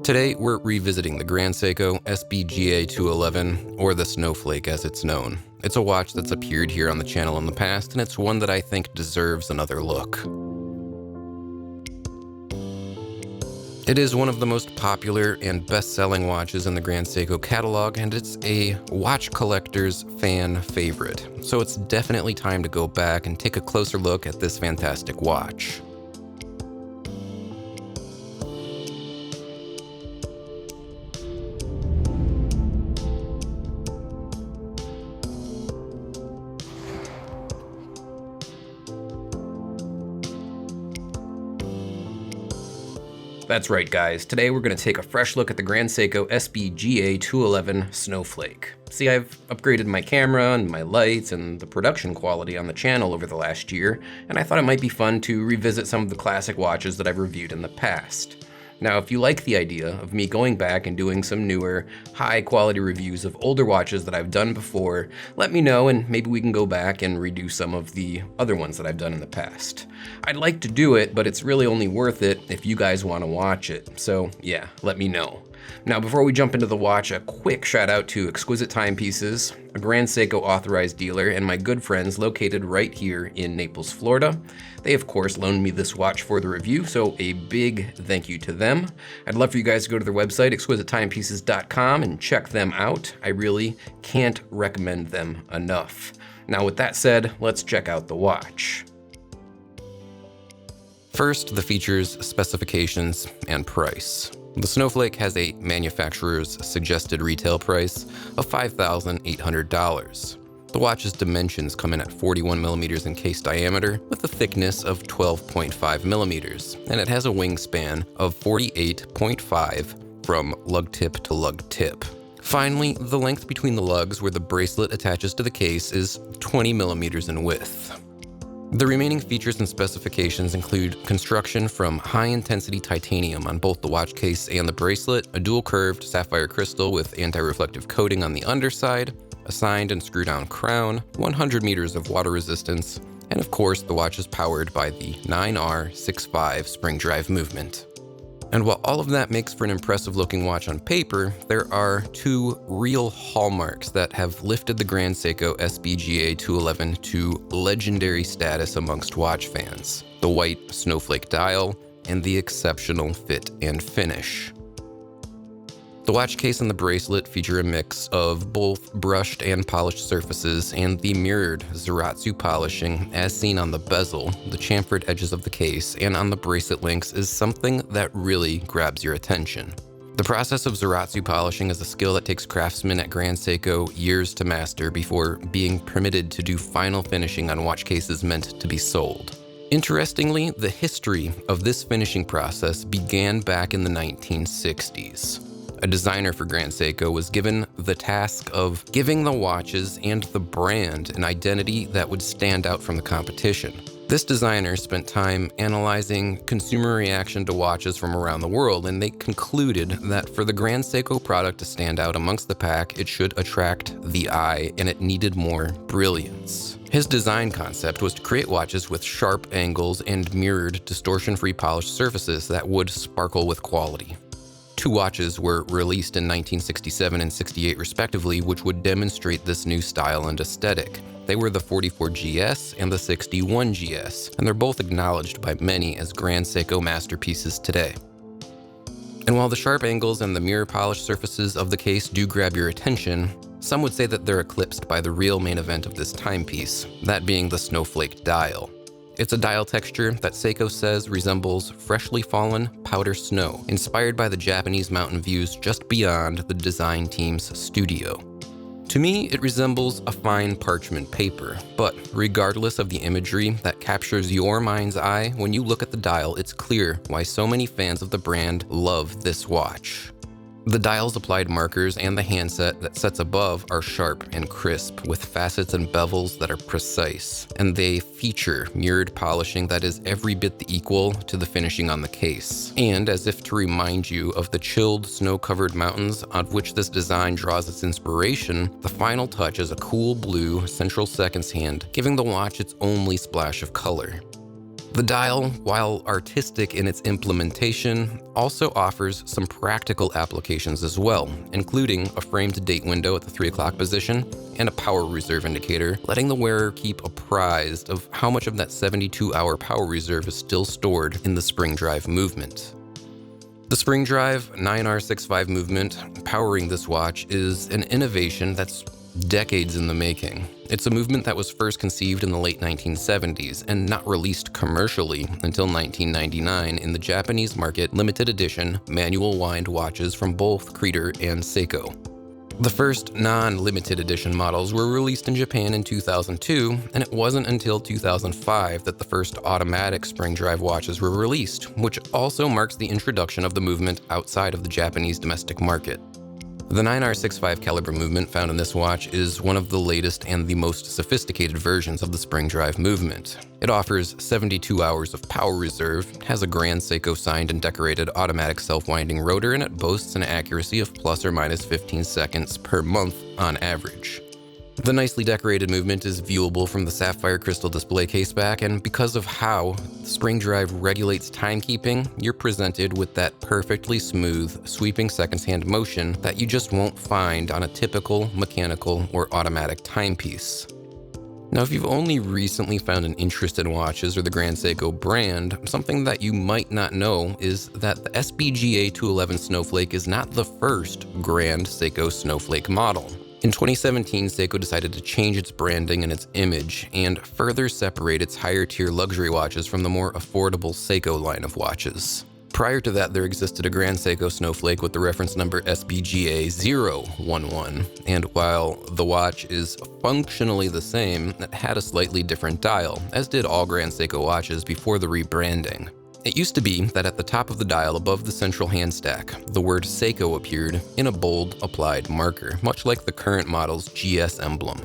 Today, we're revisiting the Grand Seiko SBGA211, or the Snowflake as it's known. It's a watch that's appeared here on the channel in the past, and it's one that I think deserves another look. It is one of the most popular and best-selling watches in the Grand Seiko catalog, and it's a watch collector's fan favorite. So it's definitely time to go back and take a closer look at this fantastic watch. That's right, guys. Today we're going to take a fresh look at the Grand Seiko SBGA211 Snowflake. See, I've upgraded my camera and my lights and the production quality on the channel over the last year, and I thought it might be fun to revisit some of the classic watches that I've reviewed in the past. Now, if you like the idea of me going back and doing some newer, high-quality reviews of older watches that I've done before, let me know and maybe we can go back and redo some of the other ones that I've done in the past. I'd like to do it, but it's really only worth it if you guys want to watch it. So yeah, let me know. Now, before we jump into the watch, a quick shout out to Exquisite Timepieces, a Grand Seiko authorized dealer, and my good friends located right here in Naples, Florida. They, of course, loaned me this watch for the review, so a big thank you to them. I'd love for you guys to go to their website, exquisitetimepieces.com, and check them out. I really can't recommend them enough. Now, with that said, let's check out the watch. First, the features, specifications, and price. The Snowflake has a manufacturer's suggested retail price of $5,800. The watch's dimensions come in at 41 millimeters in case diameter with a thickness of 12.5 millimeters, and it has a wingspan of 48.5 from lug tip to lug tip. Finally, the length between the lugs where the bracelet attaches to the case is 20 millimeters in width. The remaining features and specifications include construction from high-intensity titanium on both the watch case and the bracelet, a dual-curved sapphire crystal with anti-reflective coating on the underside, a signed and screw-down crown, 100 meters of water resistance, and of course the watch is powered by the 9R65 spring drive movement. And while all of that makes for an impressive looking watch on paper, there are two real hallmarks that have lifted the Grand Seiko SBGA211 to legendary status amongst watch fans: the white snowflake dial and the exceptional fit and finish. The watch case and the bracelet feature a mix of both brushed and polished surfaces and the mirrored Zaratsu polishing as seen on the bezel, the chamfered edges of the case, and on the bracelet links is something that really grabs your attention. The process of Zaratsu polishing is a skill that takes craftsmen at Grand Seiko years to master before being permitted to do final finishing on watch cases meant to be sold. Interestingly, the history of this finishing process began back in the 1960s. A designer for Grand Seiko was given the task of giving the watches and the brand an identity that would stand out from the competition. This designer spent time analyzing consumer reaction to watches from around the world, and they concluded that for the Grand Seiko product to stand out amongst the pack, it should attract the eye and it needed more brilliance. His design concept was to create watches with sharp angles and mirrored, distortion-free polished surfaces that would sparkle with quality. Two watches were released in 1967 and 68 respectively, which would demonstrate this new style and aesthetic. They were the 44GS and the 61GS, and they're both acknowledged by many as Grand Seiko masterpieces today. And while the sharp angles and the mirror polished surfaces of the case do grab your attention, some would say that they're eclipsed by the real main event of this timepiece, that being the Snowflake dial. It's a dial texture that Seiko says resembles freshly fallen powder snow, inspired by the Japanese mountain views just beyond the design team's studio. To me, it resembles a fine parchment paper, but regardless of the imagery that captures your mind's eye, when you look at the dial, it's clear why so many fans of the brand love this watch. The dial's applied markers and the handset that sits above are sharp and crisp, with facets and bevels that are precise, and they feature mirrored polishing that is every bit the equal to the finishing on the case. And as if to remind you of the chilled, snow-covered mountains on which this design draws its inspiration, the final touch is a cool blue central seconds hand, giving the watch its only splash of color. The dial, while artistic in its implementation, also offers some practical applications as well, including a framed date window at the 3 o'clock position and a power reserve indicator, letting the wearer keep apprised of how much of that 72-hour power reserve is still stored in the spring drive movement. The spring drive 9R65 movement powering this watch is an innovation that's decades in the making. It's a movement that was first conceived in the late 1970s and not released commercially until 1999 in the Japanese market limited edition manual wind watches from both Creator and Seiko. The first non-limited edition models were released in Japan in 2002, and it wasn't until 2005 that the first automatic spring drive watches were released, which also marks the introduction of the movement outside of the Japanese domestic market. The 9R65 caliber movement found in this watch is one of the latest and the most sophisticated versions of the spring drive movement. It offers 72 hours of power reserve, has a Grand Seiko signed and decorated automatic self-winding rotor, and it boasts an accuracy of plus or minus 15 seconds per month on average. The nicely decorated movement is viewable from the sapphire crystal display case back, and because of how the spring drive regulates timekeeping, you're presented with that perfectly smooth, sweeping seconds hand motion that you just won't find on a typical mechanical or automatic timepiece. Now, if you've only recently found an interest in watches or the Grand Seiko brand, something that you might not know is that the SBGA211 Snowflake is not the first Grand Seiko Snowflake model. In 2017, Seiko decided to change its branding and its image and further separate its higher-tier luxury watches from the more affordable Seiko line of watches. Prior to that, there existed a Grand Seiko Snowflake with the reference number SBGA211, and while the watch is functionally the same, it had a slightly different dial, as did all Grand Seiko watches before the rebranding. It used to be that at the top of the dial above the central hand stack, the word Seiko appeared in a bold applied marker, much like the current model's GS emblem.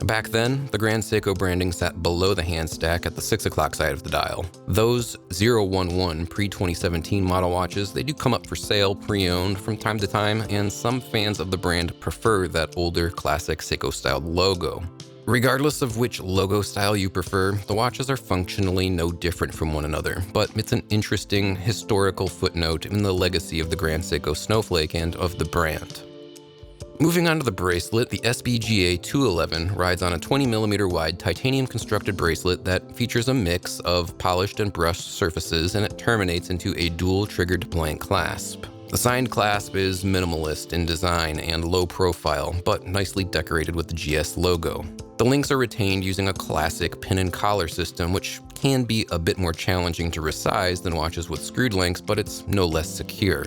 Back then, the Grand Seiko branding sat below the hand stack at the 6 o'clock side of the dial. Those 011 pre-2017 model watches, they do come up for sale pre-owned from time to time, and some fans of the brand prefer that older classic Seiko-styled logo. Regardless of which logo style you prefer, the watches are functionally no different from one another, but it's an interesting historical footnote in the legacy of the Grand Seiko Snowflake and of the brand. Moving on to the bracelet, the SBGA211 rides on a 20mm wide titanium constructed bracelet that features a mix of polished and brushed surfaces, and it terminates into a dual triggered blank clasp. The signed clasp is minimalist in design and low profile, but nicely decorated with the GS logo. The links are retained using a classic pin and collar system, which can be a bit more challenging to resize than watches with screwed links, but it's no less secure.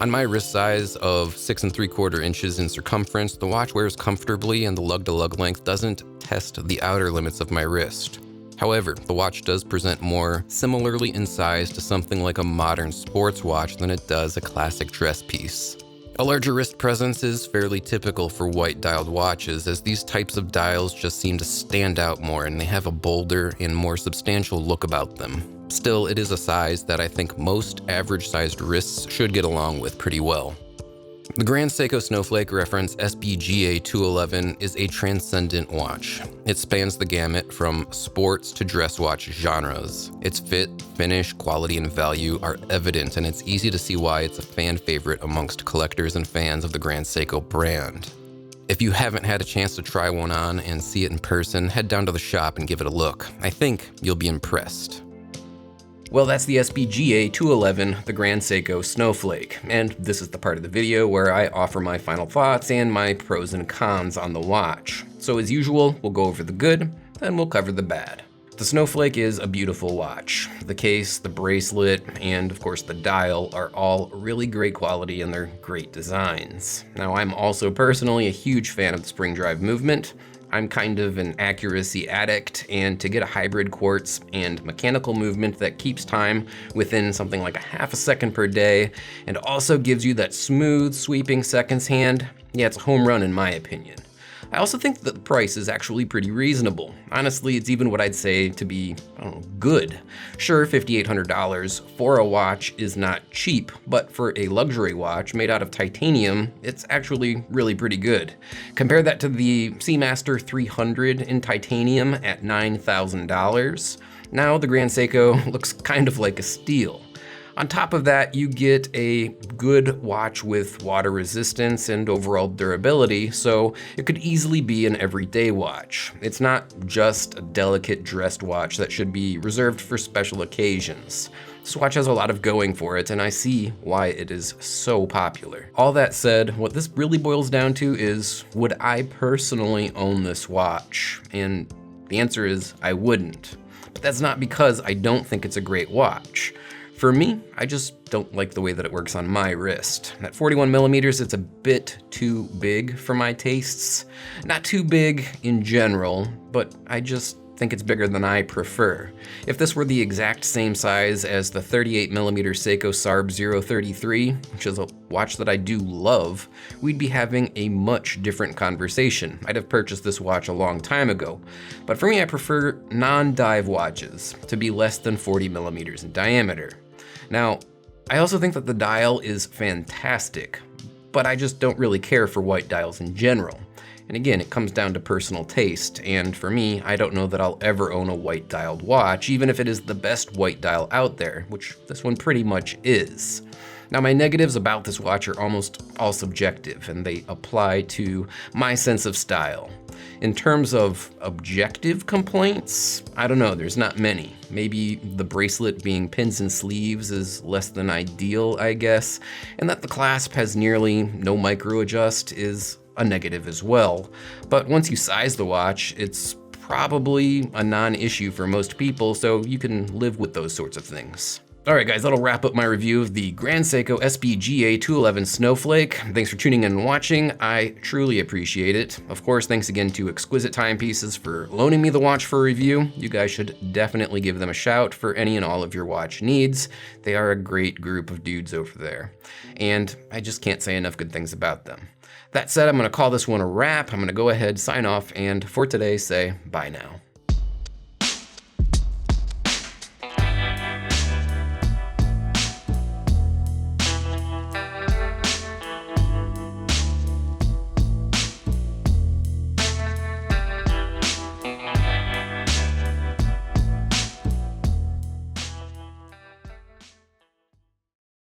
On my wrist size of 6 3/4 inches in circumference, the watch wears comfortably and the lug-to-lug length doesn't test the outer limits of my wrist. However, the watch does present more similarly in size to something like a modern sports watch than it does a classic dress piece. A larger wrist presence is fairly typical for white-dialed watches, as these types of dials just seem to stand out more and they have a bolder and more substantial look about them. Still, it is a size that I think most average-sized wrists should get along with pretty well. The Grand Seiko Snowflake reference SBGA211 is a transcendent watch. It spans the gamut from sports to dress watch genres. Its fit, finish, quality, and value are evident, and it's easy to see why it's a fan favorite amongst collectors and fans of the Grand Seiko brand. If you haven't had a chance to try one on and see it in person, head down to the shop and give it a look. I think you'll be impressed. Well, that's the SBGA211, the Grand Seiko Snowflake, and this is the part of the video where I offer my final thoughts and my pros and cons on the watch. So as usual, we'll go over the good, then we'll cover the bad. The Snowflake is a beautiful watch. The case, the bracelet, and of course the dial are all really great quality and they're great designs. Now, I'm also personally a huge fan of the spring drive movement. I'm kind of an accuracy addict, and to get a hybrid quartz and mechanical movement that keeps time within something like a half a second per day and also gives you that smooth sweeping seconds hand, yeah, it's a home run in my opinion. I also think that the price is actually pretty reasonable. Honestly, it's even what I'd say to be, good. Sure, $5,800 for a watch is not cheap, but for a luxury watch made out of titanium, it's actually really pretty good. Compare that to the Seamaster 300 in titanium at $9,000. Now the Grand Seiko looks kind of like a steal. On top of that, you get a good watch with water resistance and overall durability, so it could easily be an everyday watch. It's not just a delicate dressed watch that should be reserved for special occasions. This watch has a lot of going for it, and I see why it is so popular. All that said, what this really boils down to is, would I personally own this watch? And the answer is, I wouldn't. But that's not because I don't think it's a great watch. For me, I just don't like the way that it works on my wrist. At 41 millimeters, it's a bit too big for my tastes. Not too big in general, but I just think it's bigger than I prefer. If this were the exact same size as the 38 millimeter Seiko SARB 033, which is a watch that I do love, we'd be having a much different conversation. I'd have purchased this watch a long time ago. But for me, I prefer non-dive watches to be less than 40 millimeters in diameter. Now, I also think that the dial is fantastic, but I just don't really care for white dials in general. And again, it comes down to personal taste, and for me, I don't know that I'll ever own a white dialed watch, even if it is the best white dial out there, which this one pretty much is. Now, my negatives about this watch are almost all subjective, and they apply to my sense of style. In terms of objective complaints, I don't know, there's not many. Maybe the bracelet being pins and sleeves is less than ideal, I guess, and that the clasp has nearly no micro adjust is a negative as well. But once you size the watch, it's probably a non-issue for most people, so you can live with those sorts of things. Alright guys, that'll wrap up my review of the Grand Seiko SBGA211 Snowflake. Thanks for tuning in and watching, I truly appreciate it. Of course, thanks again to Exquisite Timepieces for loaning me the watch for review. You guys should definitely give them a shout for any and all of your watch needs. They are a great group of dudes over there. And I just can't say enough good things about them. That said, I'm gonna call this one a wrap. I'm gonna go ahead, sign off, and for today, say bye now.